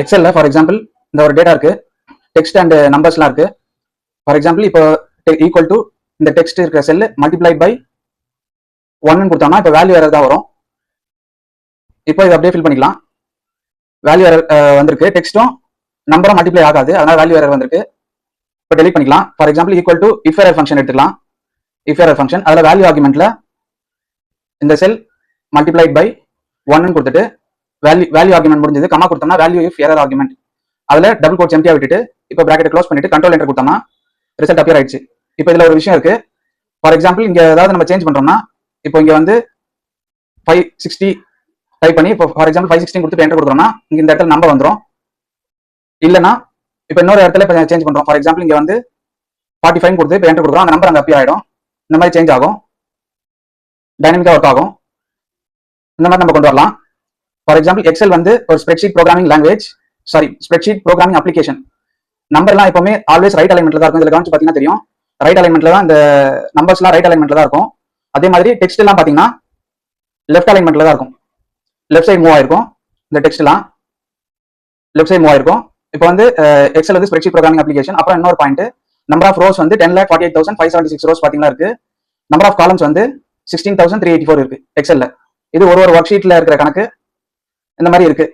எக்ஸல்ல for example இந்த ஒரு data இருக்கு, டெக்ஸ்ட் அண்ட் நம்பர்ஸ்லாம் இருக்கு. ஃபார் எக்ஸாம்பிள் இப்போ ஈக்குவல் டு இந்த டெக்ஸ்ட் இருக்கிற செல் மல்டிப்ளைட் பை 1 கொடுத்தோம்னா இப்போ வேல்யூ எரர் தான் வரும். இப்போ இதை அப்படியே ஃபில் பண்ணிக்கலாம். வேல்யூ எரர் வந்திருக்கு, டெக்ஸ்ட்டும் நம்பரும் மல்டிப்ளை ஆகாது, அதனால வேல்யூ எரர் வந்திருக்கு. இப்போ டெலிட் பண்ணிக்கலாம். For example equal to if error function எடுத்துக்கலாம். இஃப் எரர் ஃபங்க்ஷன் அதில் வேல்யூ ஆர்குமெண்ட்ல இந்த செல் மல்டிப்ளைட் பை 1 கொடுத்துட்டு வேல்யூ ஆர்குமெண்ட் முடிஞ்சது, கமா கொடுத்தோம்னா வேல்யூ இஃப் எரர் ஆர்குமெண்ட் அதில் டபுள் கோட்ஸ் எம்டியா விட்டுட்டு இப்போ பிராக்கெட் க்ளோஸ் பண்ணிட்டு கண்ட்ரோல் என்டர் கொடுத்தோம்னா ரிசல்ட் அப்பியர் ஆயிடுச்சு. இப்போ இதுல ஒரு விஷயம் இருக்கு. ஃபார் எக்ஸாம்பிள் இங்க ஏதாவது நம்ம சேஞ்ச் பண்றோம்னா இப்போ இங்க வந்து 560 டைப் பண்ணி இப்போ ஃபார் எக்ஸாம்பிள் 516 கொடுத்து என்டர் கொடுக்குறோம்னா இங்க இந்த இடத்துல நம்பர் வந்துடும். இல்லைன்னா இப்போ இன்னொரு இடத்துல இப்போ சேஞ்ச் பண்றோம், ஃபார் எக்ஸாம்பிள் இங்க வந்து 45 கொடுத்து இப்போ என்டர் கொடுக்குறோம், அந்த நம்பர் அங்கே அப்பியர் ஆயிடும். இந்த மாதிரி சேஞ்ச் ஆகும், டைனமிக்கா ஒர்க் ஆகும். இந்த மாதிரி நம்ம கொண்டு வரலாம். ஃபார் எக்ஸாம்பிள் எக்ஸல் வந்து ஒரு spreadsheet programming language, spreadsheet programming application. நம்பர்லாம் எப்பவுமே ஆல்வேஸ் ரைட் அலைன்மெண்ட்ல தான் இருக்கும். இதுல கவனிச்சு பாத்தீங்கன்னா தெரியும், ரைட் அலைன்மெண்ட்ல தான் இந்த நம்பர்ஸ்லாம் ரைட் அலைன்மெண்ட்ல தான் இருக்கும். அதே மாதிரி டெக்ஸ்ட் எல்லாம் பாத்தீங்கன்னா லெஃப்ட் அலைன்மெண்ட்ல தான் இருக்கும். லெஃப்ட் சைடு மூவ் ஆயிருக்கும், இந்த டெக்ஸ்ட் எல்லாம் லெஃப்ட் சைடு மூவ் ஆயிருக்கும். இப்போ வந்து எக்ஸல் வந்து ஸ்ப்ரெட்ஷீட் ப்ரோக்ராமிங் அப்ளிகேஷன். அப்புறம் இன்னொரு பாயிண்ட், நம்பர் ஆஃப் ரோஸ் வந்து 10,48,576 ரோஸ் பாத்தீங்கன்னா இருக்கு. நம்பர் ஆஃப் காலம்ஸ் வந்து 16,384 இருக்கு எக்ஸல்ல. இது ஒரு ஒர்க் ஷீட்ல இருக்கிற கணக்கு இந்த மாதிரி இருக்கு.